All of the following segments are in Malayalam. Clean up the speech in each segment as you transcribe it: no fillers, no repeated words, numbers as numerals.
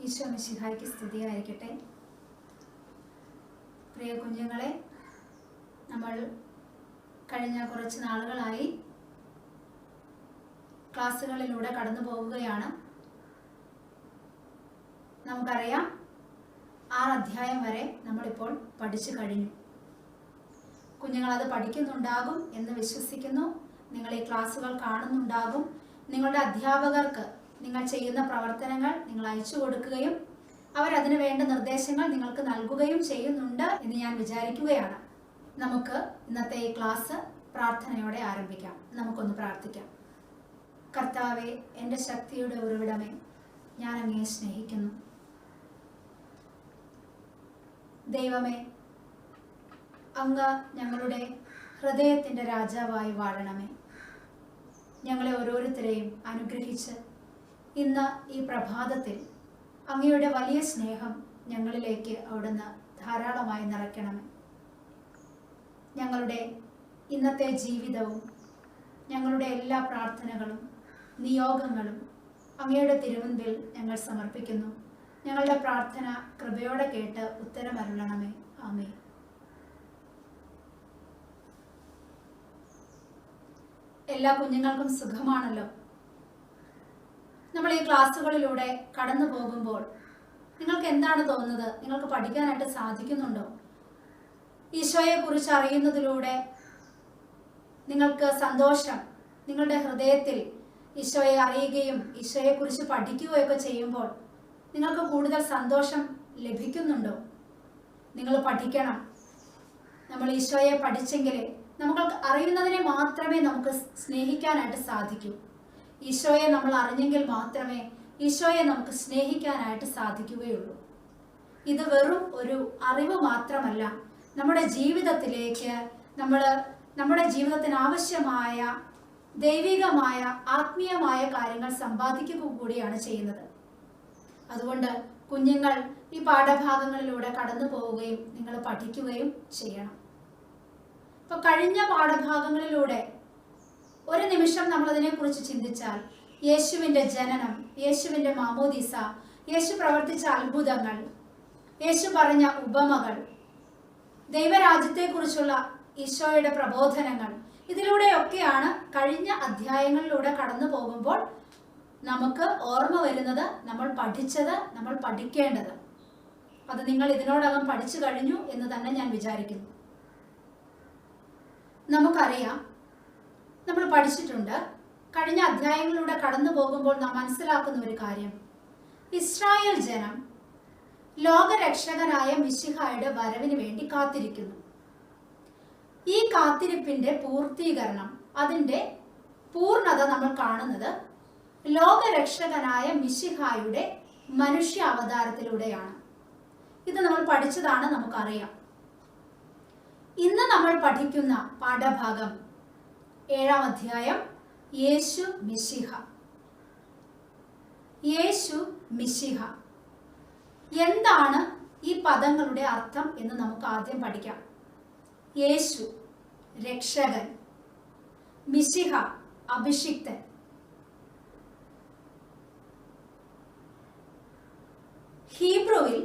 ഈശോ മിശിഹായ്ക്ക് സ്തുതിയായിരിക്കട്ടെ. പ്രിയ കുഞ്ഞുങ്ങളെ, നമ്മൾ കഴിഞ്ഞ കുറച്ച് നാളുകളായി ക്ലാസ്സുകളിലൂടെ കടന്നു പോവുകയാണ്. നമുക്കറിയാം 6 അധ്യായം വരെ നമ്മളിപ്പോൾ പഠിച്ചു കഴിഞ്ഞു. കുഞ്ഞുങ്ങളത് പഠിക്കുന്നുണ്ടാകും എന്ന് വിശ്വസിക്കുന്നു. നിങ്ങൾ ഈ ക്ലാസ്സുകൾ കാണുന്നുണ്ടാകും. നിങ്ങളുടെ അധ്യാപകർക്ക് നിങ്ങൾ ചെയ്യുന്ന പ്രവർത്തനങ്ങൾ നിങ്ങൾ അയച്ചു കൊടുക്കുകയും അവരതിനു വേണ്ട നിർദ്ദേശങ്ങൾ നിങ്ങൾക്ക് നൽകുകയും ചെയ്യുന്നുണ്ട് എന്ന് ഞാൻ വിചാരിക്കുകയാണ്. നമുക്ക് ഇന്നത്തെ ഈ ക്ലാസ് പ്രാർത്ഥനയോടെ ആരംഭിക്കാം. നമുക്കൊന്ന് പ്രാർത്ഥിക്കാം. കർത്താവേ, എൻ്റെ ശക്തിയുടെ ഉറവിടമേ, ഞാൻ അങ്ങയെ സ്നേഹിക്കുന്നു. ദൈവമേ, അങ്ങ് ഞങ്ങളുടെ ഹൃദയത്തിൻ്റെ രാജാവായി വാഴണമേ. ഞങ്ങളെ ഓരോരുത്തരെയും അനുഗ്രഹിച്ച് ഇന്ന് ഈ പ്രഭാതത്തിൽ അങ്ങയുടെ വലിയ സ്നേഹം ഞങ്ങളിലേക്ക് അവിടുന്ന് ധാരാളമായി നിറയ്ക്കണമേ. ഞങ്ങളുടെ ഇന്നത്തെ ജീവിതവും ഞങ്ങളുടെ എല്ലാ പ്രാർത്ഥനകളും നിയോഗങ്ങളും അങ്ങയുടെ തിരുമുൻപിൽ ഞങ്ങൾ സമർപ്പിക്കുന്നു. ഞങ്ങളുടെ പ്രാർത്ഥന കൃപയോടെ കേട്ട് ഉത്തരമരുളണമേ. ആമേൻ. എല്ലാ കുഞ്ഞുങ്ങൾക്കും സുഖമാണല്ലോ. നമ്മൾ ഈ ക്ലാസ്സുകളിലൂടെ കടന്നു പോകുമ്പോൾ നിങ്ങൾക്ക് എന്താണ് തോന്നുന്നത്? നിങ്ങൾക്ക് പഠിക്കാനായിട്ട് സാധിക്കുന്നുണ്ടോ? ഈശോയെ കുറിച്ച് അറിയുന്നതിലൂടെ നിങ്ങൾക്ക് സന്തോഷം, നിങ്ങളുടെ ഹൃദയത്തിൽ ഈശോയെ അറിയുകയും ഈശോയെ കുറിച്ച് പഠിക്കുകയൊക്കെ ചെയ്യുമ്പോൾ നിങ്ങൾക്ക് കൂടുതൽ സന്തോഷം ലഭിക്കുന്നുണ്ടോ? നിങ്ങൾ പഠിക്കണം. നമ്മൾ ഈശോയെ പഠിച്ചെങ്കിൽ നമുക്ക് അറിയുന്നതിനെ മാത്രമേ നമുക്ക് സ്നേഹിക്കാനായിട്ട് സാധിക്കൂ. ഈശോയെ നമ്മൾ അറിഞ്ഞെങ്കിൽ മാത്രമേ ഈശോയെ നമുക്ക് സ്നേഹിക്കാനായിട്ട് സാധിക്കുകയുള്ളൂ. ഇത് വെറും ഒരു അറിവ് മാത്രമല്ല, നമ്മുടെ ജീവിതത്തിലേക്ക് നമ്മുടെ ജീവിതത്തിന് ആവശ്യമായ ദൈവികമായ ആത്മീയമായ കാര്യങ്ങൾ സമ്പാദിക്കുക കൂടിയാണ് ചെയ്യുന്നത്. അതുകൊണ്ട് കുഞ്ഞുങ്ങൾ ഈ പാഠഭാഗങ്ങളിലൂടെ കടന്നു പോവുകയും നിങ്ങൾ പഠിക്കുകയും ചെയ്യണം. ഇപ്പൊ കഴിഞ്ഞ പാഠഭാഗങ്ങളിലൂടെ ഒരു നിമിഷം നമ്മൾ അതിനെക്കുറിച്ച് ചിന്തിച്ചാൽ, യേശുവിൻ്റെ ജനനം, യേശുവിൻ്റെ മാമോദീസ, യേശു പ്രവർത്തിച്ച അത്ഭുതങ്ങൾ, യേശു പറഞ്ഞ ഉപമകൾ, ദൈവരാജ്യത്തെക്കുറിച്ചുള്ള ഈശോയുടെ പ്രബോധനങ്ങൾ, ഇതിലൂടെയൊക്കെയാണ് കഴിഞ്ഞ അധ്യായങ്ങളിലൂടെ കടന്നു പോകുമ്പോൾ നമുക്ക് ഓർമ്മ വരുന്നത്, നമ്മൾ പഠിച്ചത്, നമ്മൾ പഠിക്കേണ്ടത്. അത് നിങ്ങൾ ഇതിനോടകം പഠിച്ചു കഴിഞ്ഞു എന്ന് തന്നെ ഞാൻ വിചാരിക്കുന്നു. നമുക്കറിയാം, നമ്മൾ പഠിച്ചിട്ടുണ്ട്. കഴിഞ്ഞ അധ്യായങ്ങളിലൂടെ കടന്നു പോകുമ്പോൾ നാം മനസ്സിലാക്കുന്ന ഒരു കാര്യം, ഇസ്രായേൽ ജനം ലോകരക്ഷകനായ മിശിഹായുടെ വരവിന് വേണ്ടി കാത്തിരിക്കുന്നു. ഈ കാത്തിരിപ്പിന്റെ പൂർത്തീകരണം, അതിൻ്റെ പൂർണ്ണത നമ്മൾ കാണുന്നത് ലോകരക്ഷകനായ മിശിഹായുടെ മനുഷ്യ അവതാരത്തിലൂടെയാണ്. ഇത് നമ്മൾ പഠിച്ചതാണ്, നമുക്കറിയാം. ഇന്ന് നമ്മൾ പഠിക്കുന്ന പാഠഭാഗം 7-ാം അധ്യായം, യേശു മിശിഹ. യേശു മിശിഹ എന്താണ് ഈ പദങ്ങളുടെ അർത്ഥം എന്ന് നമുക്ക് ആദ്യം പഠിക്കാം. യേശു രക്ഷകൻ, മിശിഹ അഭിഷിക്തൻ. ഹീബ്രുവിൽ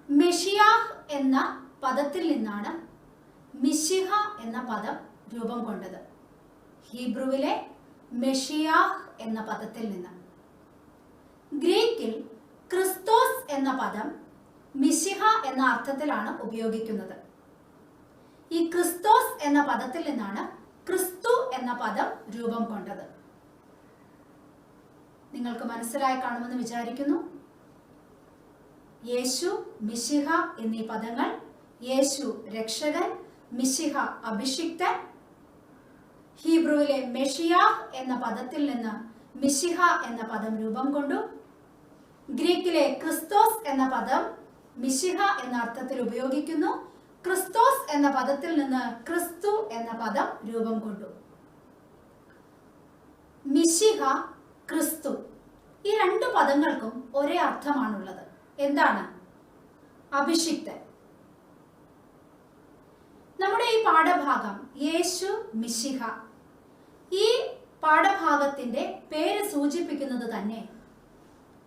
മെഷിയാഹ് എന്ന പദത്തിൽ നിന്നാണ് മിശിഹ എന്ന പദം രൂപം കൊണ്ടത്. ഹീബ്രുവിലെ മെഷിയാഹ് എന്ന പദത്തിൽ നിന്ന്. ഗ്രീക്കിൽ ക്രിസ്തോസ് എന്ന പദം മിശിഹ എന്ന അർത്ഥത്തിലാണ് ഉപയോഗിക്കുന്നത്. ഈ ക്രിസ്തോസ് എന്ന പദത്തിൽ നിന്നാണ് ക്രിസ്തു എന്ന പദം രൂപം കൊണ്ടത്. നിങ്ങൾക്ക് മനസ്സിലായി കാണുമെന്ന് വിചാരിക്കുന്നു. യേശു, മിശിഹ എന്നീ പദങ്ങൾ, യേശു രക്ഷകൻ, മിശിഹ അഭിഷിക്തൻ. ഹീബ്രുവിലെ മെഷിയാഹ് എന്ന പദത്തിൽ നിന്ന് മിശിഹ എന്ന പദം രൂപം കൊണ്ടു. ഗ്രീക്കിലെ ക്രിസ്തോസ് എന്ന പദം മിശിഹ എന്ന അർത്ഥത്തിൽ ഉപയോഗിക്കുന്നു. ക്രിസ്തോസ് എന്ന പദത്തിൽ നിന്ന് ക്രിസ്തു എന്ന പദം രൂപം കൊണ്ടു. മിശിഹ, ക്രിസ്തു, ഈ 2 പദങ്ങൾക്കും ഒരേ അർത്ഥമാണുള്ളത്. എന്താണ്? അഭിഷിക്തൻ. നമ്മുടെ ഈ പാഠഭാഗം യേശു മിശിഹ, ഈ പാഠഭാഗത്തിന്റെ പേര് സൂചിപ്പിക്കുന്നത് തന്നെ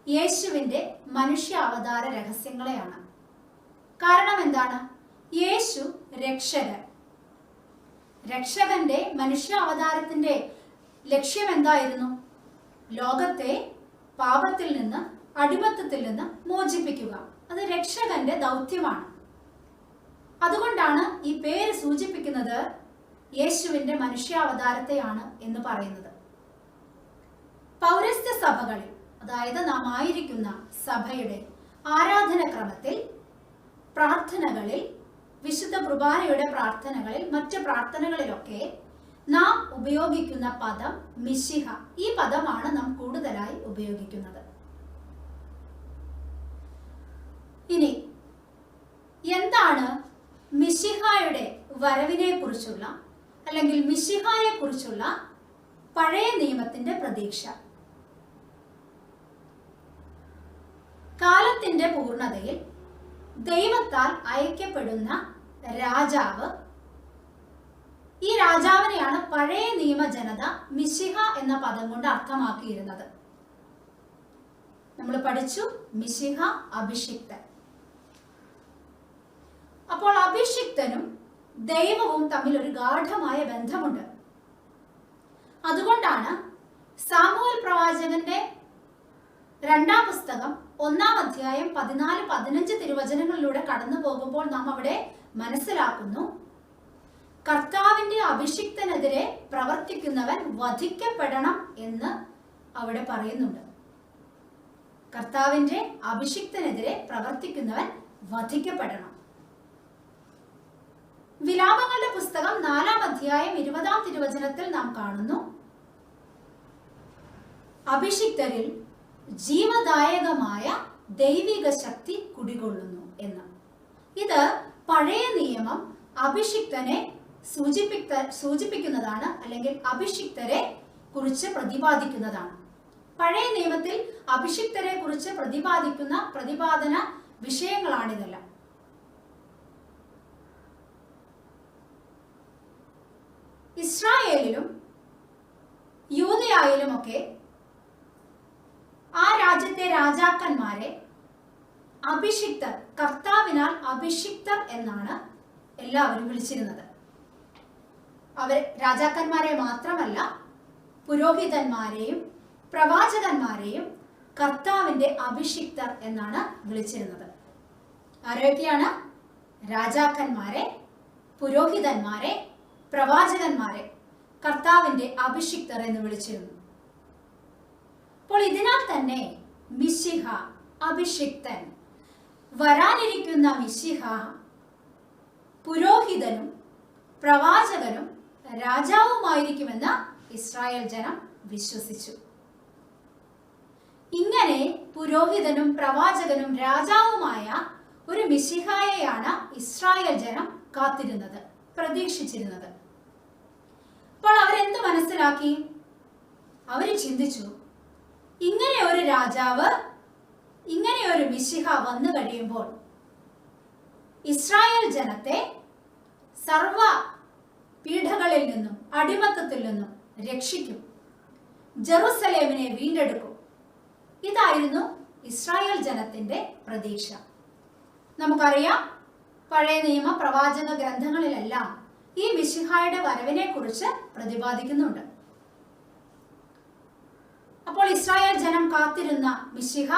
യേശുവിൻ്റെ മനുഷ്യ അവതാര രഹസ്യങ്ങളെയാണ്. കാരണം എന്താണ്? യേശു രക്ഷകൻ. രക്ഷകന്റെ മനുഷ്യ അവതാരത്തിന്റെ ലക്ഷ്യം എന്തായിരുന്നു? ലോകത്തെ പാപത്തിൽ നിന്ന്, അടിമത്തത്തിൽ നിന്ന് മോചിപ്പിക്കുക. അത് രക്ഷകന്റെ ദൗത്യമാണ്. അതുകൊണ്ടാണ് ഈ പേര് സൂചിപ്പിക്കുന്നത് യേശുവിന്റെ മനുഷ്യാവതാരത്തെയാണ് എന്ന് പറയുന്നത്. പൗരസ്ത്യ സഭകളിൽ, അതായത് നാം ആയിരിക്കുന്ന സഭയുടെ ആരാധനക്രമത്തിൽ, പ്രാർത്ഥനകളിൽ, വിശുദ്ധ കുർബാനയുടെ പ്രാർത്ഥനകളിൽ, മറ്റ് പ്രാർത്ഥനകളിലൊക്കെ നാം ഉപയോഗിക്കുന്ന പദം മിശിഹ. ഈ പദമാണ് നാം കൂടുതലായി ഉപയോഗിക്കുന്നത്. ഇനി എന്താണ് മിശിഹായുടെ വരവിനെ കുറിച്ചുള്ള അല്ലെങ്കിൽ മിശിഹായെ കുറിച്ചുള്ള പഴയ നിയമത്തിന്റെ പ്രതീക്ഷ? കാലത്തിന്റെ പൂർണ്ണതയിൽ ദൈവത്താൽ അയക്കപ്പെടുന്ന രാജാവ്, ഈ രാജാവിനെയാണ് പഴയ നിയമ ജനത മിശിഹ എന്ന പദം കൊണ്ട് അർത്ഥമാക്കിയിരുന്നത്. നമ്മൾ പഠിച്ചു മിശിഹ, അഭിഷിക്തൻ. അപ്പോൾ അഭിഷിക്തനും ദൈവവും തമ്മിൽ ഒരു ഗാഢമായ ബന്ധമുണ്ട്. അതുകൊണ്ടാണ് സാമുവേൽ പ്രവാചകന്റെ 2-ാം പുസ്തകം 1-ാം അധ്യായം 14-15 തിരുവചനങ്ങളിലൂടെ കടന്നു പോകുമ്പോൾ നാം അവിടെ മനസ്സിലാക്കുന്നു, കർത്താവിന്റെ അഭിഷിക്തനെതിരെ പ്രവർത്തിക്കുന്നവൻ വധിക്കപ്പെടണം എന്ന് അവിടെ പറയുന്നുണ്ട്. കർത്താവിന്റെ അഭിഷിക്തനെതിരെ പ്രവർത്തിക്കുന്നവൻ വധിക്കപ്പെടണം. വിലാപങ്ങളുടെ പുസ്തകം 4-ാം അധ്യായം 20-ാം തിരുവചനത്തിൽ നാം കാണുന്നു, അഭിഷിക്തരിൽ ജീവദായകമായ ദൈവിക ശക്തി കുടികൊള്ളുന്നു എന്ന്. ഇത് പഴയ നിയമം അഭിഷിക്തനെ സൂചിപ്പിക്കുന്നതാണ്, അല്ലെങ്കിൽ അഭിഷിക്തരെ കുറിച്ച് പ്രതിപാദിക്കുന്നതാണ്. പഴയ നിയമത്തിൽ അഭിഷിക്തരെ കുറിച്ച് പ്രതിപാദിക്കുന്ന പ്രതിപാദന വിഷയങ്ങളാണിതെല്ലാം. ഇസ്രായേലിലും യൂദയായിലുമൊക്കെ ആ രാജ്യത്തെ രാജാക്കന്മാരെ അഭിഷിക്തർ, കർത്താവിനാൽ അഭിഷിക്തർ എന്നാണ് എല്ലാവരും വിളിച്ചിരുന്നത്. അവർ രാജാക്കന്മാരെ മാത്രമല്ല, പുരോഹിതന്മാരെയും പ്രവാചകന്മാരെയും കർത്താവിന്റെ അഭിഷിക്തർ എന്നാണ് വിളിച്ചിരുന്നത്. ആരൊക്കെയാണ്? രാജാക്കന്മാരെ, പുരോഹിതന്മാരെ, പ്രവാചകന്മാരെ കർത്താവിന്റെ അഭിഷിക്തർ എന്ന് വിളിച്ചിരുന്നു. അപ്പോൾ ഇതിനാൽ തന്നെ മിശിഹ, അഭിഷിക്തൻ, വരാനിരിക്കുന്ന മിശിഹ പുരോഹിതനും പ്രവാചകനും രാജാവുമായിരിക്കുമെന്ന് ഇസ്രായേൽ ജനം വിശ്വസിച്ചു. ഇങ്ങനെ പുരോഹിതനും പ്രവാചകനും രാജാവുമായ ഒരു മിശിഹായെയാണ് ഇസ്രായേൽ ജനം കാത്തിരുന്നത്, പ്രതീക്ഷിച്ചിരുന്നത്. അപ്പോൾ അവരെന്ത് മനസ്സിലാക്കി? അവര് ചിന്തിച്ചു, ഇങ്ങനെ ഒരു രാജാവ്, ഇങ്ങനെ ഒരു മിശിഹ വന്നു കഴിയുമ്പോൾ ഇസ്രായേൽ ജനത്തെ സർവ പീഡകളിൽ നിന്നും, അടിമത്തത്തിൽ നിന്നും രക്ഷിക്കും, ജെറുസലേമിനെ വീണ്ടെടുക്കും. ഇതായിരുന്നു ഇസ്രായേൽ ജനത്തിന്റെ പ്രതീക്ഷ. നമുക്കറിയാം, പഴയ നിയമ പ്രവാചക ഗ്രന്ഥങ്ങളിലെല്ലാം ഈ മിശിഹായുടെ വരവിനെ കുറിച്ച് പ്രതിപാദിക്കുന്നുണ്ട്. അപ്പോൾ ഇസ്രായേൽ ജനം കാത്തിരുന്ന മിശിഹ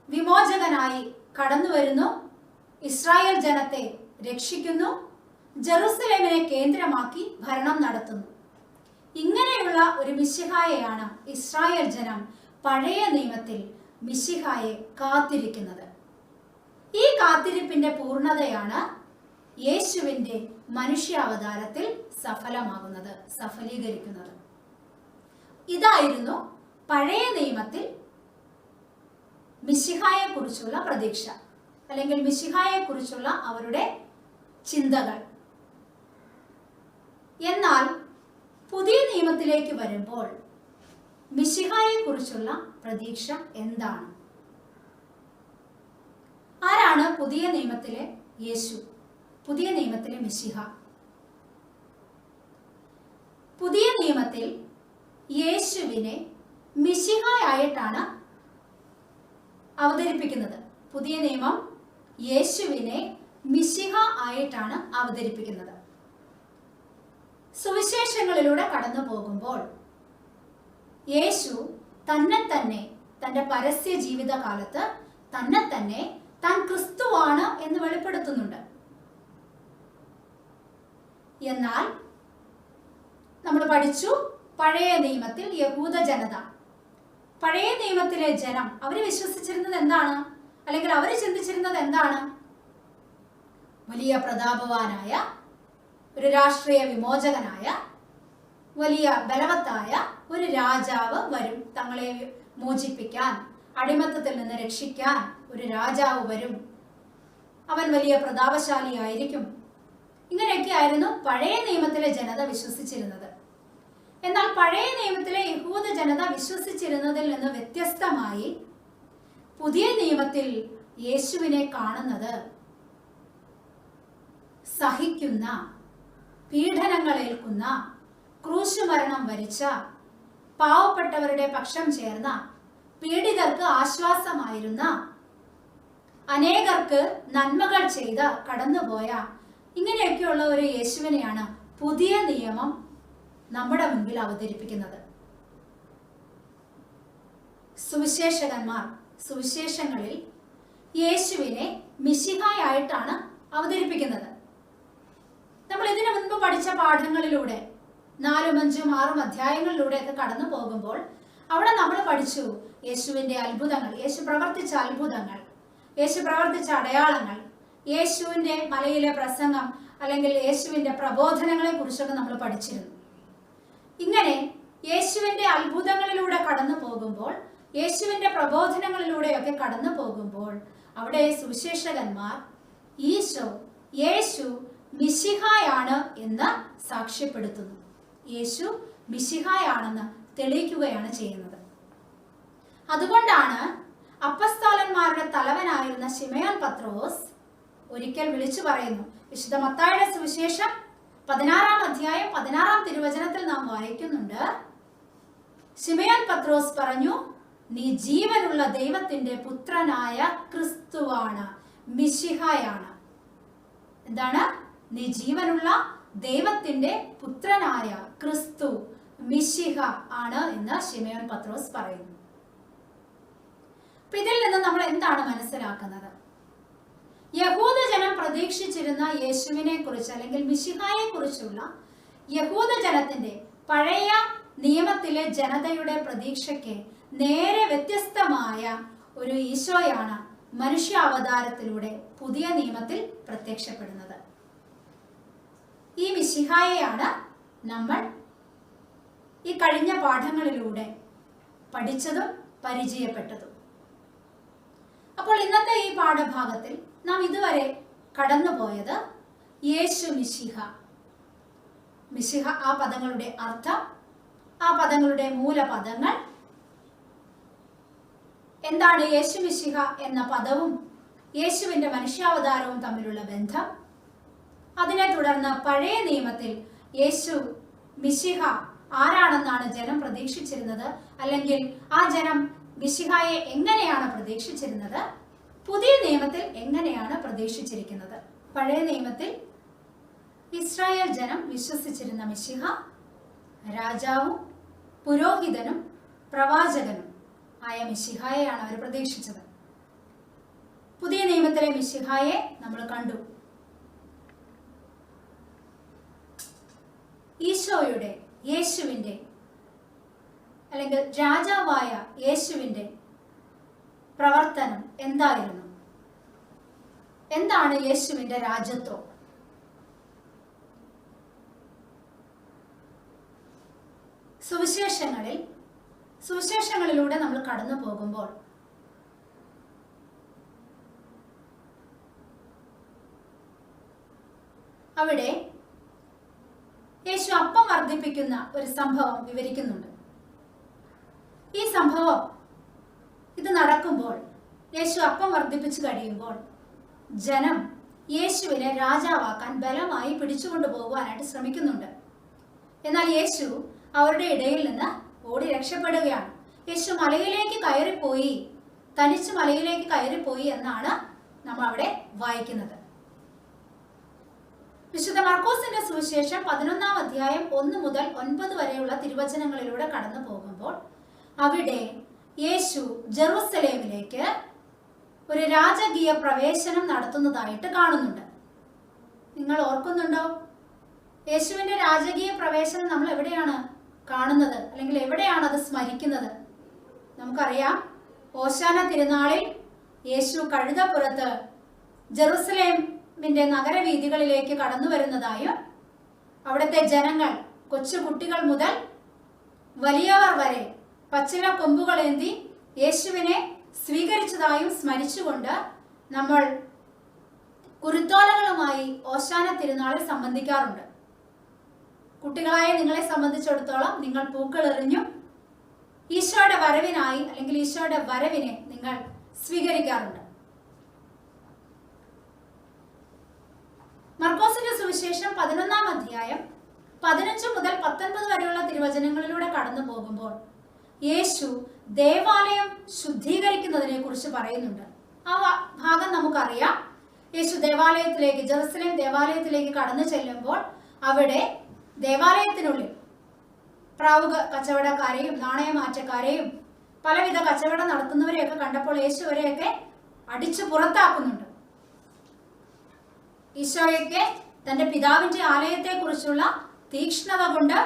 വിമോചകനായി കടന്നു വരുന്നു, ഇസ്രായേൽ ജനത്തെ രക്ഷിക്കുന്നു, ജെറുസലേമിനെ കേന്ദ്രമാക്കി ഭരണം നടത്തുന്നു. ഇങ്ങനെയുള്ള ഒരു മിശിഹായെയാണ് ഇസ്രായേൽ ജനം പഴയ നിയമത്തിൽ മിശിഹായെ കാത്തിരിക്കുന്നത്. ഈ കാത്തിരിപ്പിന്റെ പൂർണ്ണതയാണ് യേശുവിന്റെ മനുഷ്യാവതാരത്തിൽ സഫലമാകുന്നത്, സഫലീകരിക്കുന്നത്. ഇതായിരുന്നു പഴയ നിയമത്തിൽ മിശിഹായെ കുറിച്ചുള്ള പ്രതീക്ഷ, അല്ലെങ്കിൽ മിശിഹായെ കുറിച്ചുള്ള അവരുടെ ചിന്തകൾ. എന്നാൽ പുതിയ നിയമത്തിലേക്ക് വരുമ്പോൾ മിശിഹായെ കുറിച്ചുള്ള പ്രതീക്ഷ എന്താണ്? ആരാണ് പുതിയ നിയമത്തിലെ യേശു, പുതിയ നിയമത്തിലെ മിശിഹ? പുതിയ നിയമത്തിൽ യേശുവിനെ മിശിഹായായിട്ടാണ് അവതരിപ്പിക്കുന്നത്. പുതിയ നിയമം യേശുവിനെ മിശിഹ ആയിട്ടാണ് അവതരിപ്പിക്കുന്നത്. സുവിശേഷങ്ങളിലൂടെ കടന്നു പോകുമ്പോൾ യേശു തന്നെ തന്റെ പരസ്യ ജീവിതകാലത്ത് തന്നെ താൻ ക്രിസ്തുവാണ് എന്ന് വെളിപ്പെടുത്തുന്നുണ്ട്. എന്നാൽ നമ്മൾ പഠിച്ചു, പഴയ നിയമത്തിൽ യഹൂദ ജനത, പഴയ നിയമത്തിലെ ജനം അവർ വിശ്വസിച്ചിരുന്നത് എന്താണ്, അല്ലെങ്കിൽ അവർ ചിന്തിച്ചിരുന്നത് എന്താണ്? വലിയ പ്രതാപവാനായ ഒരു രാഷ്ട്രീയ വിമോചകനായ വലിയ ബലവത്തായ ഒരു രാജാവ് വരും, തങ്ങളെ മോചിപ്പിക്കാൻ, അടിമത്തത്തിൽ നിന്ന് രക്ഷിക്കാൻ ഒരു രാജാവ് വരും, അവൻ വലിയ പ്രതാപശാലിയായിരിക്കും. ഇങ്ങനെയൊക്കെ ആയിരുന്നു പഴയ നിയമത്തിലെ ജനത വിശ്വസിച്ചിരുന്നത്. എന്നാൽ പഴയ നിയമത്തിലെ യഹൂദ ജനത വിശ്വസിച്ചിരുന്നതിൽ നിന്ന് വ്യത്യസ്തമായി പുതിയ നിയമത്തിൽ യേശുവിനെ കാണുന്നത് സഹിക്കുന്ന, പീഡനങ്ങളേൽക്കുന്ന, ക്രൂശുമരണം വരിച്ച, പാവപ്പെട്ടവരുടെ പക്ഷം ചേർന്ന, പീഡിതർക്ക് ആശ്വാസമായിരുന്ന, അനേകർക്ക് നന്മകൾ ചെയ്ത് കടന്നുപോയ ഇങ്ങനെയൊക്കെയുള്ള ഒരു യേശുവിനെയാണ് പുതിയ നിയമം നമ്മുടെ മുൻപിൽ അവതരിപ്പിക്കുന്നത്. സുവിശേഷകന്മാർ സുവിശേഷങ്ങളിൽ യേശുവിനെ മിശിഹായായിട്ടാണ് അവതരിപ്പിക്കുന്നത്. നമ്മൾ ഇതിനു മുൻപ് പഠിച്ച പാഠങ്ങളിലൂടെ 4, 5, 6 അധ്യായങ്ങളിലൂടെ ഒക്കെ കടന്നു പോകുമ്പോൾ അവിടെ നമ്മൾ പഠിച്ചു യേശുവിന്റെ അത്ഭുതങ്ങൾ, യേശു പ്രവർത്തിച്ച അത്ഭുതങ്ങൾ, യേശു പ്രവർത്തിച്ച അടയാളങ്ങൾ, യേശുവിന്റെ മലയിലെ പ്രസംഗം അല്ലെങ്കിൽ യേശുവിന്റെ പ്രബോധനങ്ങളെ കുറിച്ചൊക്കെ നമ്മൾ പഠിച്ചിരുന്നു. ഇങ്ങനെ യേശുവിന്റെ അത്ഭുതങ്ങളിലൂടെ കടന്നു പോകുമ്പോൾ, യേശുവിന്റെ പ്രബോധനങ്ങളിലൂടെയൊക്കെ കടന്നു പോകുമ്പോൾ അവിടെ സുവിശേഷകന്മാർ യേശു മിശിഹായാണ് എന്ന് സാക്ഷ്യപ്പെടുത്തുന്നു. യേശു മിശിഹായാണെന്ന് തെളിയിക്കുകയാണ് ചെയ്യുന്നത്. അതുകൊണ്ടാണ് അപ്പസ്തോലന്മാരുടെ തലവനായിരുന്ന ശിമയോൻ പത്രോസ് ഒരിക്കൽ വിളിച്ചു പറയുന്നു. വിശുദ്ധ മത്തായിയുടെ സുവിശേഷം 16-ാം അധ്യായം 16-ാം തിരുവചനത്തിൽ നാം വായിക്കുന്നുണ്ട്, ശിമയോൻ പത്രോസ് പറഞ്ഞു, നീ ജീവനുള്ള ദൈവത്തിന്റെ പുത്രനായ ക്രിസ്തുവാണ്, മിശിഹായാണ്. എന്താണ്? നീ ജീവനുള്ള ദൈവത്തിന്റെ പുത്രനായ ക്രിസ്തു, മിശിഹ ആണ് എന്ന് ശിമയോൻ പത്രോസ് പറയുന്നു. ഇതിൽ നിന്ന് നമ്മൾ എന്താണ് മനസ്സിലാക്കുന്നത്? യഹൂദജനം പ്രതീക്ഷിച്ചിരുന്ന യേശുവിനെ കുറിച്ച് അല്ലെങ്കിൽ മിശിഹായെ കുറിച്ചുള്ള യഹൂദജനത്തിന്റെ പഴയ നിയമത്തിലെ ജനതയുടെ പ്രതീക്ഷയ്ക്ക് നേരെ വ്യത്യസ്തമായ ഒരു ഈശോയാണ് മനുഷ്യാവതാരത്തിലൂടെ പുതിയ നിയമത്തിൽ പ്രത്യക്ഷപ്പെടുന്നത്. ഈ മിശിഹായെയാണ് നമ്മൾ ഈ കഴിഞ്ഞ പാഠങ്ങളിലൂടെ പഠിച്ചതും പരിചയപ്പെട്ടതും. അപ്പോൾ ഇന്നത്തെ ഈ പാഠഭാഗത്തിൽ നാം ഇതുവരെ കടന്നുപോയത് യേശു മിശിഹ, ആ പദങ്ങളുടെ അർത്ഥം, ആ പദങ്ങളുടെ മൂലപദങ്ങൾ, എന്താണ് യേശു മിശിഹ എന്ന പദവും യേശുവിന്റെ മനുഷ്യാവതാരവും തമ്മിലുള്ള ബന്ധം, അതിനെ തുടർന്ന് പഴയ നിയമത്തിൽ യേശു മിശിഹ ആരാണെന്നാണ് ജനം പ്രതീക്ഷിച്ചിരുന്നത്, അല്ലെങ്കിൽ ആ ജനം മിശിഹായെ എങ്ങനെയാണ് പ്രതീക്ഷിച്ചിരുന്നത്, പുതിയ നിയമത്തിൽ എങ്ങനെയാണ് പ്രതീക്ഷിച്ചിരിക്കുന്നത്. പഴയ നിയമത്തിൽ ഇസ്രായേൽ ജനം വിശ്വസിച്ചിരുന്ന മിശിഹ രാജാവും പുരോഹിതനും പ്രവാചകനും ആയ മിശിഹായെയാണ് അവർ പ്രതീക്ഷിച്ചത്. പുതിയ നിയമത്തിലെ മിശിഹായെ നമ്മൾ കണ്ടു. യേശുവിന്റെ അല്ലെങ്കിൽ രാജാവായ യേശുവിന്റെ പ്രവർത്തനം എന്തായിരുന്നു? എന്താണ് യേശുവിന്റെ രാജത്വം? സുവിശേഷങ്ങളിലൂടെ നമ്മൾ കടന്നു പോകുമ്പോൾ അവിടെ യേശു അപ്പം വർദ്ധിപ്പിക്കുന്ന ഒരു സംഭവം വിവരിക്കുന്നുണ്ട്. ഈ സംഭവം ഇത് നടക്കുമ്പോൾ, യേശു അപ്പം വർദ്ധിപ്പിച്ചു കഴിയുമ്പോൾ ജനം യേശുവിനെ രാജാവാക്കാൻ ബലമായി പിടിച്ചുകൊണ്ടു പോകുവാനായിട്ട് ശ്രമിക്കുന്നുണ്ട്. എന്നാൽ യേശു അവരുടെ ഇടയിൽ നിന്ന് ഓടി രക്ഷപ്പെടുകയാണ്. യേശു മലയിലേക്ക് കയറിപ്പോയി, തനിച്ച് മലയിലേക്ക് കയറിപ്പോയി എന്നാണ് നമ്മൾ അവിടെ വായിക്കുന്നത്. വിശുദ്ധ മർക്കോസിന്റെ സുവിശേഷം 11-ാം അധ്യായം 1 മുതൽ 9 വരെയുള്ള തിരുവചനങ്ങളിലൂടെ കടന്നു പോകുമ്പോൾ അവിടെ യേശു ജെറുസലേമിലേക്ക് ഒരു രാജകീയ പ്രവേശനം നടത്തുന്നതായിട്ട് കാണുന്നുണ്ട്. നിങ്ങൾ ഓർക്കുന്നുണ്ടോ? യേശുവിന്റെ രാജകീയ പ്രവേശനം നമ്മൾ എവിടെയാണ് കാണുന്നത്, അല്ലെങ്കിൽ എവിടെയാണ് അത് സ്മരിക്കുന്നത്? നമുക്കറിയാം, ഓശാന തിരുനാളിൽ യേശു കഴുതപ്പുറത്ത് ജെറുസലേമിന്റെ നഗരവീഥികളിലേക്ക് കടന്നു വരുന്നതായും അവിടുത്തെ ജനങ്ങൾ കൊച്ചു കുട്ടികൾ മുതൽ വലിയവർ വരെ പച്ചില കൊമ്പുകളേന്തി യേശുവിനെ സ്വീകരിച്ചതായും സ്മരിച്ചുകൊണ്ട് നമ്മൾ കുരുത്തോലകളുമായി ഓശാന തിരുനാളിൽ സംബന്ധിക്കാറുണ്ട്. കുട്ടികളായ നിങ്ങളെ സംബന്ധിച്ചിടത്തോളം നിങ്ങൾ പൂക്കൾ എറിഞ്ഞു ഈശോയുടെ വരവിനായി, അല്ലെങ്കിൽ ഈശോയുടെ വരവിനെ നിങ്ങൾ സ്വീകരിക്കാറുണ്ട്. മർക്കോസിന്റെ സുവിശേഷം 11-ാം അധ്യായം 15 മുതൽ 19 വരെയുള്ള തിരുവചനങ്ങളിലൂടെ കടന്നു പോകുമ്പോൾ യേശു ദേവാലയം ശുദ്ധീകരിക്കുന്നതിനെ കുറിച്ച് പറയുന്നുണ്ട്. ആ ഭാഗം നമുക്കറിയാം. യേശു ദേവാലയത്തിലേക്ക്, ജെറുസലേം ദേവാലയത്തിലേക്ക് കടന്നു ചെല്ലുമ്പോൾ അവിടെ ദേവാലയത്തിനുള്ളിൽ പ്രാവ് കച്ചവടക്കാരെയും നാണയമാറ്റക്കാരെയും പലവിധ കച്ചവടം നടത്തുന്നവരെയൊക്കെ കണ്ടപ്പോൾ യേശു അവരെയൊക്കെ അടിച്ചു പുറത്താക്കുന്നുണ്ട്. ഈശോയൊക്കെ തന്റെ പിതാവിന്റെ ആലയത്തെ കുറിച്ചുള്ള തീക്ഷ്ണത കൊണ്ട്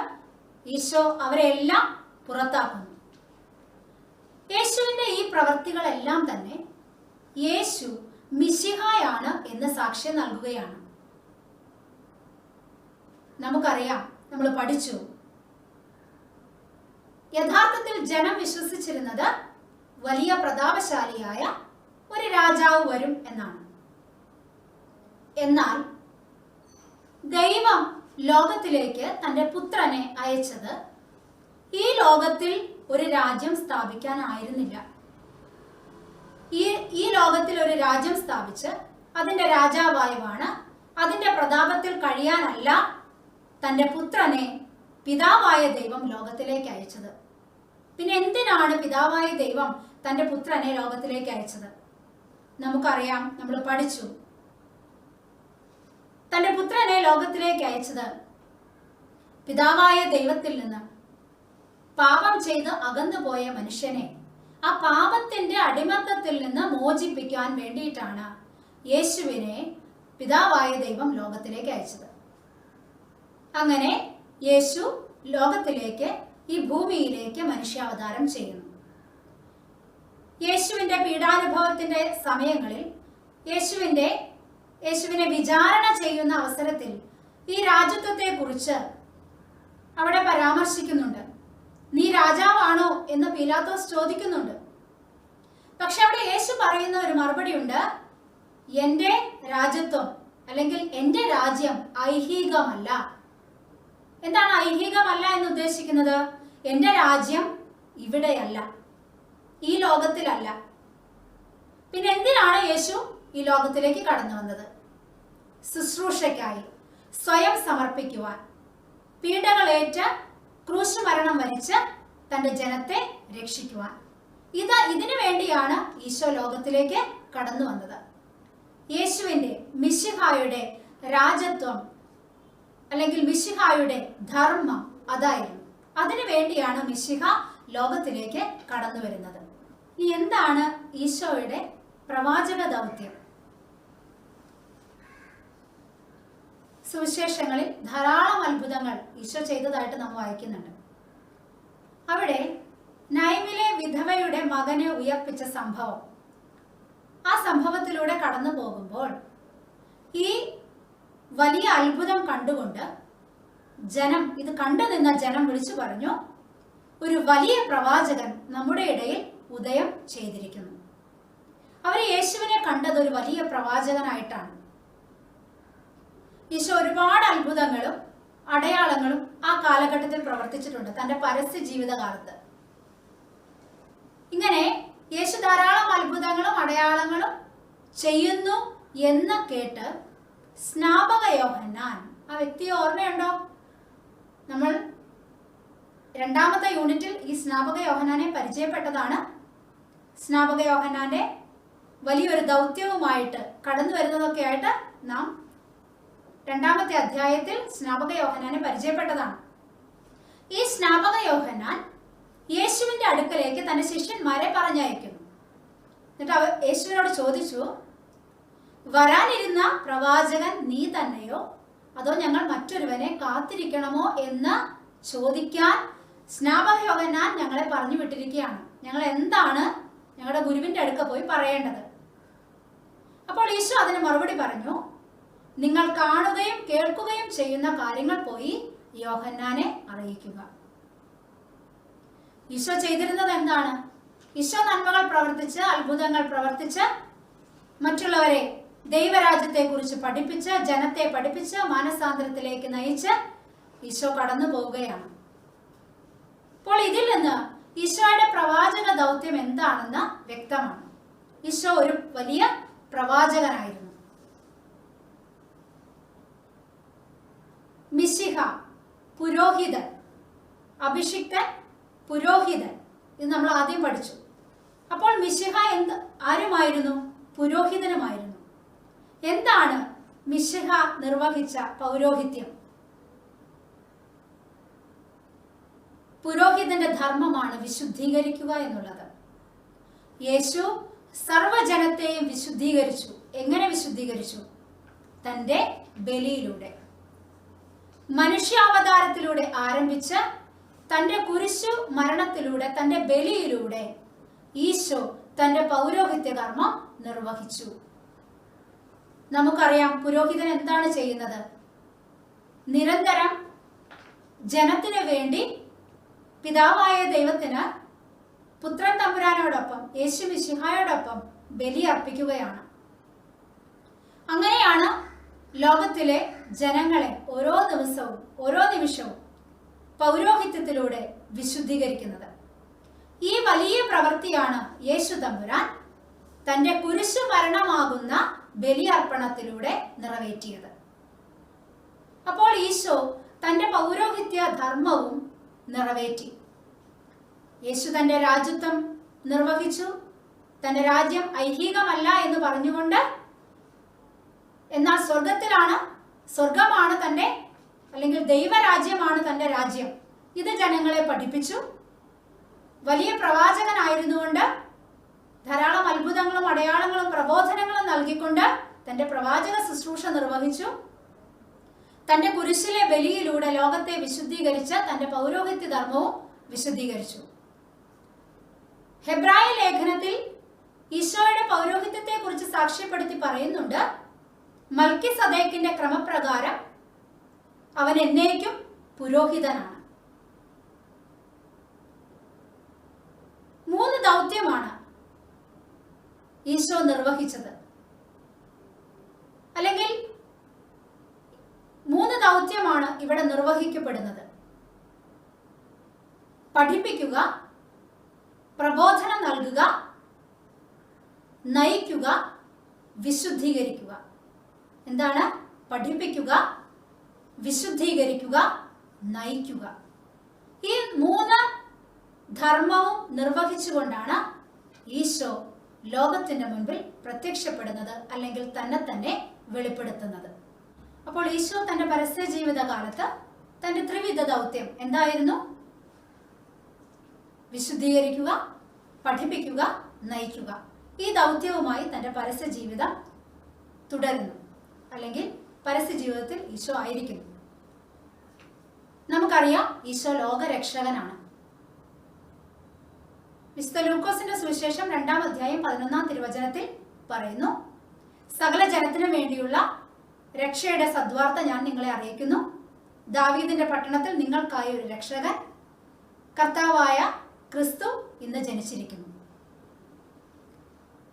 ഈശോ അവരെല്ലാം പുറത്താക്കുന്നു. യേശുവിന്റെ ഈ പ്രവൃത്തികളെല്ലാം തന്നെ യേശു മിശിഹായാണ് എന്ന് സാക്ഷ്യം നൽകുകയാണ്. നമുക്കറിയാം, നമ്മൾ പഠിച്ചു, യഥാർത്ഥത്തിൽ ജനം വിശ്വസിച്ചിരുന്നത് വലിയ പ്രതാപശാലിയായ ഒരു രാജാവ് വരും എന്നാണ്. എന്നാൽ ദൈവം ലോകത്തിലേക്ക് തന്റെ പുത്രനെ അയച്ചത് ഈ ലോകത്തിൽ ഒരു രാജ്യം സ്ഥാപിക്കാനായിരുന്നില്ല. ഈ ലോകത്തിൽ ഒരു രാജ്യം സ്ഥാപിച്ച് അതിന്റെ രാജാവായുമാണ് അതിന്റെ പ്രതാപത്തിൽ കഴിയാനല്ല തന്റെ പുത്രനെ പിതാവായ ദൈവം ലോകത്തിലേക്ക് അയച്ചത്. പിന്നെ എന്തിനാണ് പിതാവായ ദൈവം തന്റെ പുത്രനെ ലോകത്തിലേക്ക് അയച്ചത്? നമുക്കറിയാം, നമ്മൾ പഠിച്ചു. തന്റെ പുത്രനെ ലോകത്തിലേക്ക് അയച്ചത് പിതാവായ ദൈവത്തിൽ നിന്ന് പാപം ചെയ്ത് അകന്നുപോയ മനുഷ്യനെ ആ പാപത്തിന്റെ അടിമത്തത്തിൽ നിന്ന് മോചിപ്പിക്കാൻ വേണ്ടിയിട്ടാണ് യേശുവിനെ പിതാവായ ദൈവം ലോകത്തിലേക്ക് അയച്ചത്. അങ്ങനെ യേശു ലോകത്തിലേക്ക്, ഈ ഭൂമിയിലേക്ക് മനുഷ്യാവതാരം ചെയ്യുന്നു. യേശുവിന്റെ പീഡാനുഭവത്തിന്റെ സമയങ്ങളിൽ യേശുവിനെ വിചാരണ ചെയ്യുന്ന അവസരത്തിൽ ഈ രാജ്യത്വത്തെ കുറിച്ച് അവിടെ പരാമർശിക്കുന്നുണ്ട്. നീ രാജാവാണോ എന്ന് പീലാത്തോസ് ചോദിക്കുന്നുണ്ട്. പക്ഷെ അവിടെ യേശു പറയുന്ന ഒരു മറുപടി ഉണ്ട്. എന്റെ രാജ്യത്വം, അല്ലെങ്കിൽ എന്റെ രാജ്യം ഐഹികമല്ല. എന്താണ് ഐഹികമല്ല എന്ന് ഉദ്ദേശിക്കുന്നത്? എന്റെ രാജ്യം ഇവിടെയല്ല, ഈ ലോകത്തിലല്ല. പിന്നെ എന്തിനാണ് യേശു ഈ ലോകത്തിലേക്ക് കടന്നു വന്നത്? ശുശ്രൂഷയ്ക്കായി, സ്വയം സമർപ്പിക്കുവാൻ, പീഡകളേറ്റ് ക്രൂശ് മരണം വരിച്ച് തന്റെ ജനത്തെ രക്ഷിക്കുവാൻ. ഇതിനു വേണ്ടിയാണ് ഈശോ ലോകത്തിലേക്ക് കടന്നു വന്നത്. യേശുവിന്റെ, മിശിഹായുടെ രാജത്വം, അല്ലെങ്കിൽ മിശിഹായുടെ ധർമ്മം അതായിരുന്നു. അതിനു വേണ്ടിയാണ് മിശിഹ ലോകത്തിലേക്ക് കടന്നു വരുന്നത്. ഇനി എന്താണ് ഈശോയുടെ പ്രവാചക ദൗത്യം? സുവിശേഷങ്ങളിൽ ധാരാളം അത്ഭുതങ്ങൾ ഈശോ ചെയ്തതായിട്ട് നാം വായിക്കുന്നുണ്ട്. അവിടെ നൈമിലെ വിധവയുടെ മകനെ ഉയർപ്പിച്ച സംഭവം, ആ സംഭവത്തിലൂടെ കടന്നു പോകുമ്പോൾ ഈ വലിയ അത്ഭുതം കണ്ടുകൊണ്ട് ഇത് കണ്ടു നിന്ന ജനം വിളിച്ചു പറഞ്ഞു, ഒരു വലിയ പ്രവാചകൻ നമ്മുടെ ഇടയിൽ ഉദയം ചെയ്തിരിക്കുന്നു. അവർ യേശുവിനെ കണ്ടത് ഒരു വലിയ പ്രവാചകനായിട്ടാണ്. ഈശോ ഒരുപാട് അത്ഭുതങ്ങളും അടയാളങ്ങളും ആ കാലഘട്ടത്തിൽ പ്രവർത്തിച്ചിട്ടുണ്ട് തന്റെ പരസ്യ ജീവിതകാലത്ത്. ഇങ്ങനെ യേശു ധാരാളം അത്ഭുതങ്ങളും അടയാളങ്ങളും ചെയ്യുന്നു എന്ന് കേട്ട് സ്നാപക യോഹന്നാൻ, ആ വ്യക്തിയെ ഓർമ്മയുണ്ടോ? നമ്മൾ രണ്ടാമത്തെ യൂണിറ്റിൽ ഈ സ്നാപക യോഹന്നാനെ പരിചയപ്പെട്ടതാണ്. സ്നാപക യോഹന്നാന്റെ വലിയൊരു ദൗത്യവുമായിട്ട് കടന്നു വരുന്നതൊക്കെ ആയിട്ട് നാം രണ്ടാമത്തെ അധ്യായത്തിൽ സ്നാപക യോഹന്നാനെ പരിചയപ്പെട്ടതാണ്. ഈ സ്നാപക യോഹന്നാൻ യേശുവിന്റെ അടുക്കലേക്ക് തന്റെ ശിഷ്യന്മാരെ പറഞ്ഞയക്കുന്നു. എന്നിട്ട് യേശുവിനോട് ചോദിച്ചു, വരാനിരുന്ന പ്രവാചകൻ നീ തന്നെയോ അതോ ഞങ്ങൾ മറ്റൊരുവനെ കാത്തിരിക്കണമോ എന്ന് ചോദിക്കാൻ സ്നാപക യോഹന്നാൻ ഞങ്ങളെ പറഞ്ഞു വിട്ടിരിക്കുകയാണ്. ഞങ്ങൾ എന്താണ് ഞങ്ങളുടെ ഗുരുവിന്റെ അടുക്ക പോയി പറയേണ്ടത്? അപ്പോൾ ഈശോ അതിന് മറുപടി പറഞ്ഞു, നിങ്ങൾ കാണുകയും കേൾക്കുകയും ചെയ്യുന്ന കാര്യങ്ങൾ പോയി യോഹന്നാനെ അറിയിക്കുക. ഈശോ ചെയ്തിരുന്നത് എന്താണ്? ഈശോ നന്മകൾ പ്രവർത്തിച്ച്, അത്ഭുതങ്ങൾ പ്രവർത്തിച്ച്, മറ്റുള്ളവരെ ദൈവരാജ്യത്തെ കുറിച്ച് പഠിപ്പിച്ച്, ജനത്തെ പഠിപ്പിച്ച്, മാനസാന്തരത്തിലേക്ക് നയിച്ച് ഈശോ കടന്നു പോവുകയാണ്. അപ്പോൾ ഇതിൽ നിന്ന് ഈശോയുടെ പ്രവാചക ദൗത്യം എന്താണെന്ന് വ്യക്തമാണ്. ഈശോ ഒരു വലിയ പ്രവാചകനായിരുന്നു. മിശിഹ, പുരോഹിതൻ, അഭിഷിക്തൻ, പുരോഹിതൻ, ഇത് നമ്മൾ ആദ്യം പഠിച്ചു. അപ്പോൾ മിശിഹ ആരുമായിരുന്നു? പുരോഹിതനുമായിരുന്നു. എന്താണ് മിശിഹ നിർവഹിച്ച പൗരോഹിത്യം? പുരോഹിതന്റെ ധർമ്മമാണ് വിശുദ്ധീകരിക്കുക എന്നുള്ളത്. യേശു സർവജനത്തെയും വിശുദ്ധീകരിച്ചു. എങ്ങനെ വിശുദ്ധീകരിച്ചു? തന്റെ ബലിയിലൂടെ, മനുഷ്യാവതാരത്തിലൂടെ ആരംഭിച്ച് തന്റെ കുരിശു മരണത്തിലൂടെ, തന്റെ ബലിയിലൂടെ ഈശോ തന്റെ പൗരോഹിത്യ കർമ്മം നിർവഹിച്ചു. നമുക്കറിയാം പുരോഹിതൻ എന്താണ് ചെയ്യുന്നത്? നിരന്തരം ജനത്തിനു വേണ്ടി പിതാവായ ദൈവത്തിന് പുത്രൻ തമ്പുരാനോടൊപ്പം, യേശു മിശിഹായോടൊപ്പം ബലി അർപ്പിക്കുകയാണ്. അങ്ങനെയാണ് ലോകത്തിലെ ജനങ്ങളെ ഓരോ ദിവസവും, ഓരോ നിമിഷവും പൗരോഹിത്യത്തിലൂടെ വിശുദ്ധീകരിക്കുന്നത്. ഈ വലിയ പ്രവൃത്തിയാണ് യേശു തമ്പുരാൻ തന്റെ കുരിശു മരണമാകുന്ന ബലിയർപ്പണത്തിലൂടെ നിറവേറ്റിയത്. അപ്പോൾ ഈശോ തന്റെ പൗരോഹിത്യ ധർമ്മവും നിറവേറ്റി. യേശു തന്റെ രാജ്യത്വം നിർവഹിച്ചു. തന്റെ രാജ്യം ഐഹികമല്ല എന്ന് പറഞ്ഞുകൊണ്ട്, എന്നാൽ സ്വർഗമാണ് തന്റെ, അല്ലെങ്കിൽ ദൈവരാജ്യമാണ് തന്റെ രാജ്യം, ഇത് ജനങ്ങളെ പഠിപ്പിച്ചു. വലിയ പ്രവാചകനായിരുന്നുകൊണ്ട് ധാരാളം അത്ഭുതങ്ങളും അടയാളങ്ങളും പ്രബോധനങ്ങളും നൽകിക്കൊണ്ട് തന്റെ പ്രവാചക ശുശ്രൂഷ നിർവഹിച്ചു. തന്റെ കുരിശിലെ ബലിയിലൂടെ ലോകത്തെ വിശുദ്ധീകരിച്ച് തന്റെ പൗരോഹിത്യ ധർമ്മവും വിശുദ്ധീകരിച്ചു. ഹെബ്രായ ലേഖനത്തിൽ ഈശോയുടെ പൗരോഹിത്യത്തെ കുറിച്ച് സാക്ഷ്യപ്പെടുത്തി പറയുന്നുണ്ട്, മൽക്കിസദേക്കിന്റെ ക്രമപ്രകാരം അവൻ എന്നേക്കും പുരോഹിതനാണ്. 3 ദൗത്യമാണ് ഈശോ നിർവഹിച്ചത്. അല്ലെങ്കിൽ 3 ദൗത്യമാണ് ഇവിടെ നിർവഹിക്കപ്പെടുന്നത്. പഠിപ്പിക്കുക, പ്രബോധനം നൽകുക, നയിക്കുക, വിശുദ്ധീകരിക്കുക. എന്താണ്? പഠിപ്പിക്കുക, വിശുദ്ധീകരിക്കുക, നയിക്കുക. ഈ 3 ധർമ്മവും നിർവഹിച്ചുകൊണ്ടാണ് ഈശോ ലോകത്തിന്റെ മുൻപിൽ പ്രത്യക്ഷപ്പെടുന്നത്, അല്ലെങ്കിൽ തന്നെ വെളിപ്പെടുത്തുന്നത്. അപ്പോൾ ഈശോ തന്റെ പരസ്യ ജീവിതകാലത്ത് തന്റെ ത്രിവിധ ദൗത്യം എന്തായിരുന്നു? വിശുദ്ധീകരിക്കുക, പഠിപ്പിക്കുക, നയിക്കുക. ഈ ദൗത്യവുമായി തന്റെ പരസ്യ ജീവിതം തുടരുന്നു, അല്ലെങ്കിൽ പരസ്യ ജീവിതത്തിൽ ഈശോ ആയിരിക്കുന്നു. നമുക്കറിയാം ഈശോ ലോകരക്ഷകനാണ്. വിശുദ്ധ ലൂക്കോസിന്റെ സുവിശേഷം 2-ാം അധ്യായം 11-ാം തിരുവചനത്തിൽ പറയുന്നു, സകല ജനത്തിനും വേണ്ടിയുള്ള രക്ഷയുടെ സദ്വാർത്ത ഞാൻ നിങ്ങളെ അറിയിക്കുന്നു. ദാവീദിന്റെ പട്ടണത്തിൽ നിങ്ങൾക്കായി ഒരു രക്ഷകൻ, കർത്താവായ ക്രിസ്തു ഇന്ന് ജനിച്ചിരിക്കുന്നു.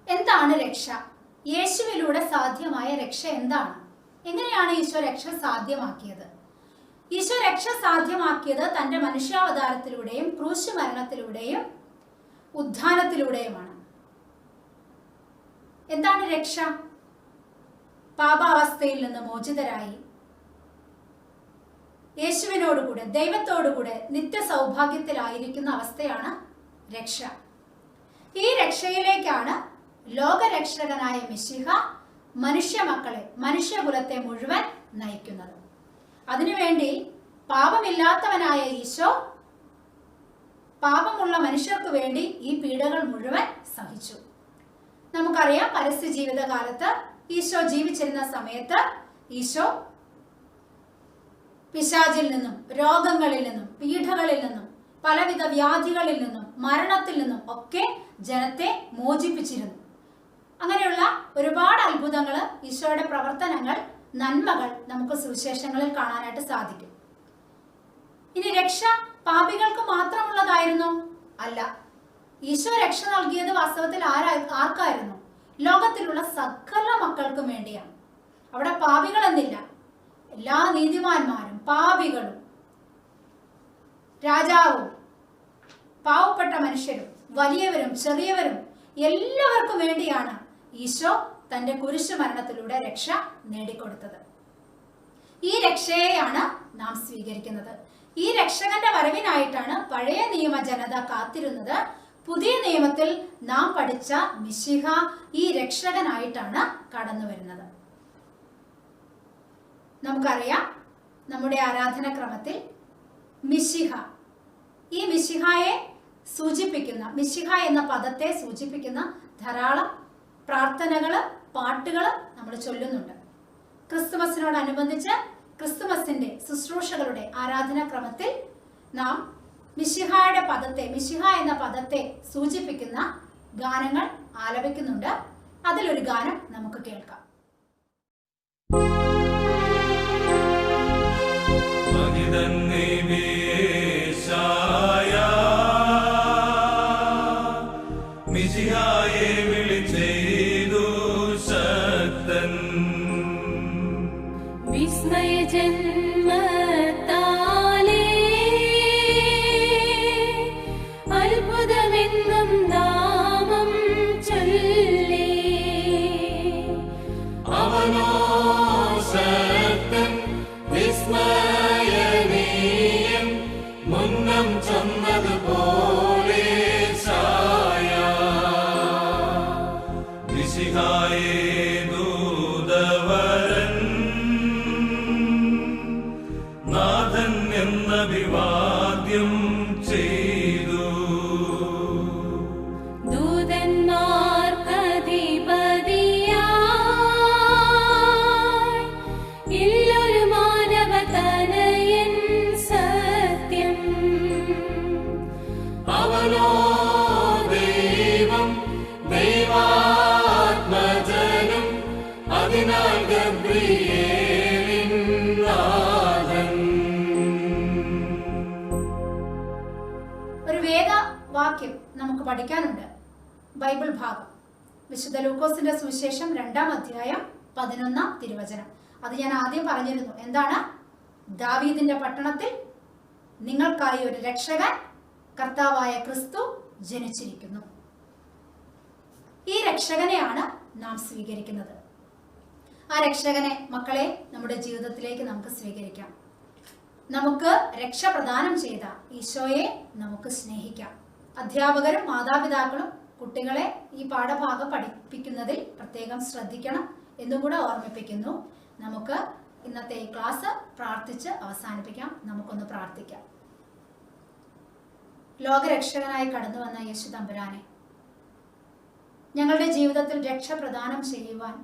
എന്താണ് രക്ഷ? യേശുവിലൂടെ സാധ്യമായ രക്ഷ എന്താണ്? എങ്ങനെയാണ് ഈശോ രക്ഷ സാധ്യമാക്കിയത്? ഈശോ രക്ഷ സാധ്യമാക്കിയത് തന്റെ മനുഷ്യാവതാരത്തിലൂടെയും ക്രൂശ് മരണത്തിലൂടെയും ഉദ്ധാനത്തിലൂടെയുമാണ്. എന്താണ് രക്ഷ? പാപാവസ്ഥയിൽ നിന്ന് മോചിതരായി യേശുവിനോടുകൂടെ ദൈവത്തോടുകൂടെ നിത്യ സൗഭാഗ്യത്തിലായിരിക്കുന്ന അവസ്ഥയാണ് രക്ഷ. ഈ രക്ഷയിലേക്കാണ് ലോകരക്ഷകനായ മിശിഹ മനുഷ്യമക്കളെ, മനുഷ്യകുലത്തെ മുഴുവൻ നയിക്കുന്നത്. അതിനുവേണ്ടി പാപമില്ലാത്തവനായ ഈശോ പാപമുള്ള മനുഷ്യർക്ക് വേണ്ടി ഈ പീഡകൾ മുഴുവൻ സഹിച്ചു. നമുക്കറിയാം, പരസ്യ ജീവിതകാലത്ത് ഈശോ ജീവിച്ചിരുന്ന സമയത്ത് ഈശോ പിശാചിൽ നിന്നും, രോഗങ്ങളിൽ നിന്നും, പീഡകളിൽ നിന്നും, പലവിധ വ്യാധികളിൽ നിന്നും, മരണത്തിൽ നിന്നും ഒക്കെ ജനത്തെ മോചിപ്പിച്ചിരുന്നു. അങ്ങനെയുള്ള ഒരുപാട് അത്ഭുതങ്ങൾ, ഈശോയുടെ പ്രവർത്തനങ്ങൾ, നന്മകൾ നമുക്ക് സുവിശേഷങ്ങളിൽ കാണാനായിട്ട് സാധിക്കും. ഇനി രക്ഷ പാപികൾക്ക് മാത്രമുള്ളതായിരുന്നു? അല്ല. ഈശോ രക്ഷ നൽകിയത് വാസ്തവത്തിൽ ആർക്കായിരുന്നു? ലോകത്തിലുള്ള സകല മക്കൾക്കും വേണ്ടിയാണ്. അവിടെ പാപികളെന്നില്ല. എല്ലാ നീതിമാന്മാരും, പാപികളും, രാജാവും, പാവപ്പെട്ട മനുഷ്യരും, വലിയവരും ചെറിയവരും എല്ലാവർക്കും വേണ്ടിയാണ് ഈശോ തന്റെ കുരിശു മരണത്തിലൂടെ രക്ഷ നേടിക്കൊടുത്തത്. ഈ രക്ഷയെയാണ് നാം സ്വീകരിക്കുന്നത്. ഈ രക്ഷകന്റെ വരവിനായിട്ടാണ് പഴയ നിയമ ജനത കാത്തിരുന്നത്. പുതിയ നിയമത്തിൽ നാം പഠിച്ച മിശിഹ ഈ രക്ഷകനായിട്ടാണ് കടന്നു വരുന്നത്. നമുക്കറിയാം, നമ്മുടെ ആരാധനാക്രമത്തിൽ മിശിഹ, ഈ മിശിഹായെ സൂചിപ്പിക്കുന്ന, മിശിഹ എന്ന പദത്തെ സൂചിപ്പിക്കുന്ന ധാരാളം പ്രാർത്ഥനകള്, പാട്ടുകള് നമ്മൾ ചൊല്ലുന്നുണ്ട്. ക്രിസ്തുമസിനോടനുബന്ധിച്ച് ക്രിസ്തുമസിന്റെ ശുശ്രൂഷകളുടെ ആരാധനാക്രമത്തിൽ നാം മിശിഹായുടെ പദത്തെ, മിശിഹ എന്ന പദത്തെ സൂചിപ്പിക്കുന്ന ഗാനങ്ങൾ ആലപിക്കുന്നുണ്ട്. അതിലൊരു ഗാനം നമുക്ക് കേൾക്കാം. മിശിഹായെ വിളിച്ചെയ്തു ശക്തൻ, വിസ്മയ ജന്മത്താലേ അത്ഭുതമെന്നും നാമം ചൊല്ലി, അവനോ ശക്തൻ വിസ്മയനീയൻ, മുന്നം ചൊന്നതുപോലെ ഛായ. മിശിഹായെ ദൂതവരൻ, നാഥൻ എന്നഭിവാദ്യം ചെയ്തു. ദൂതന്മാർക്കധിപതിയായി ഇല്ലൊരു മാനവതനയൻ സത്യം, അവനോ ദൈവം ദൈവാത്മജനും, അതിനാൽ ഗബ്രിയേലിൻ നാഥൻ. ഒരു വേദവാക്യം നമുക്ക് പഠിക്കാനുണ്ട്. ബൈബിൾ ഭാഗം വിശുദ്ധ ലൂക്കോസിന്റെ സുവിശേഷം 2-ാം അധ്യായം 11-ാം തിരുവചനം. അത് ഞാൻ ആദ്യം പറഞ്ഞിരുന്നു. എന്താണ്? ദാവീദിന്റെ പട്ടണത്തിൽ നിങ്ങൾക്കായി ഒരു രക്ഷകൻ, കർത്താവായ ക്രിസ്തു ജനിച്ചിരിക്കുന്നു. ഈ രക്ഷകനെയാണ് നാം സ്വീകരിക്കുന്നത്. ആ രക്ഷകനെ, മക്കളെ, നമ്മുടെ ജീവിതത്തിലേക്ക് നമുക്ക് സ്വീകരിക്കാം. നമുക്ക് രക്ഷ പ്രദാനം ചെയ്ത ഈശോയെ നമുക്ക് സ്നേഹിക്കാം. അധ്യാപകരും മാതാപിതാക്കളും കുട്ടികളെ ഈ പാഠഭാഗം പഠിപ്പിക്കുന്നതിൽ പ്രത്യേകം ശ്രദ്ധിക്കണം എന്നുകൂടെ ഓർമ്മിപ്പിക്കുന്നു. നമുക്ക് ഇന്നത്തെ ഈ ക്ലാസ് പ്രാർത്ഥിച്ച് അവസാനിപ്പിക്കാം. നമുക്കൊന്ന് പ്രാർത്ഥിക്കാം. ലോകരക്ഷകനായി കടന്നു വന്ന യേശു തമ്പുരാനെ, ഞങ്ങളുടെ ജീവിതത്തിൽ രക്ഷ പ്രദാനം ചെയ്യുവാൻ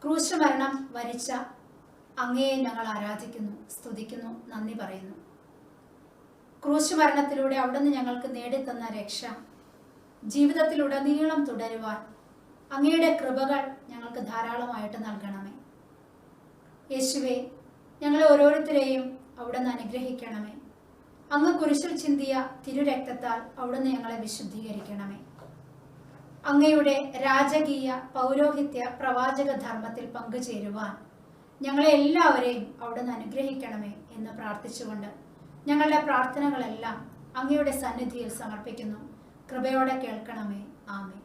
ക്രൂശ് മരണം വരിച്ച അങ്ങയെ ഞങ്ങൾ ആരാധിക്കുന്നു, സ്തുതിക്കുന്നു, നന്ദി പറയുന്നു. ക്രൂശ് മരണത്തിലൂടെ അവിടുന്ന് ഞങ്ങൾക്ക് നേടിത്തന്ന രക്ഷ ജീവിതത്തിലുടനീളം തുടരുവാൻ അങ്ങയുടെ കൃപകൾ ഞങ്ങൾക്ക് ധാരാളമായിട്ട് നൽകണമേ. യേശുവേ, ഞങ്ങളെ ഓരോരുത്തരെയും അവിടുന്ന് അനുഗ്രഹിക്കണമേ. അങ്ങ് കുരിശിൽ ചിന്തിയ തിരുരക്തത്താൽ അവിടുന്ന് ഞങ്ങളെ വിശുദ്ധീകരിക്കണമേ. അങ്ങയുടെ രാജകീയ പൗരോഹിത്യ പ്രവാചക ധർമ്മത്തിൽ പങ്കുചേരുവാൻ ഞങ്ങളെ എല്ലാവരെയും അവിടുന്ന് അനുഗ്രഹിക്കണമേ എന്ന് പ്രാർത്ഥിച്ചുകൊണ്ട് ഞങ്ങളുടെ പ്രാർത്ഥനകളെല്ലാം അങ്ങയുടെ സന്നിധിയിൽ സമർപ്പിക്കുന്നു. കൃപയോടെ കേൾക്കണമേ. ആമേൻ.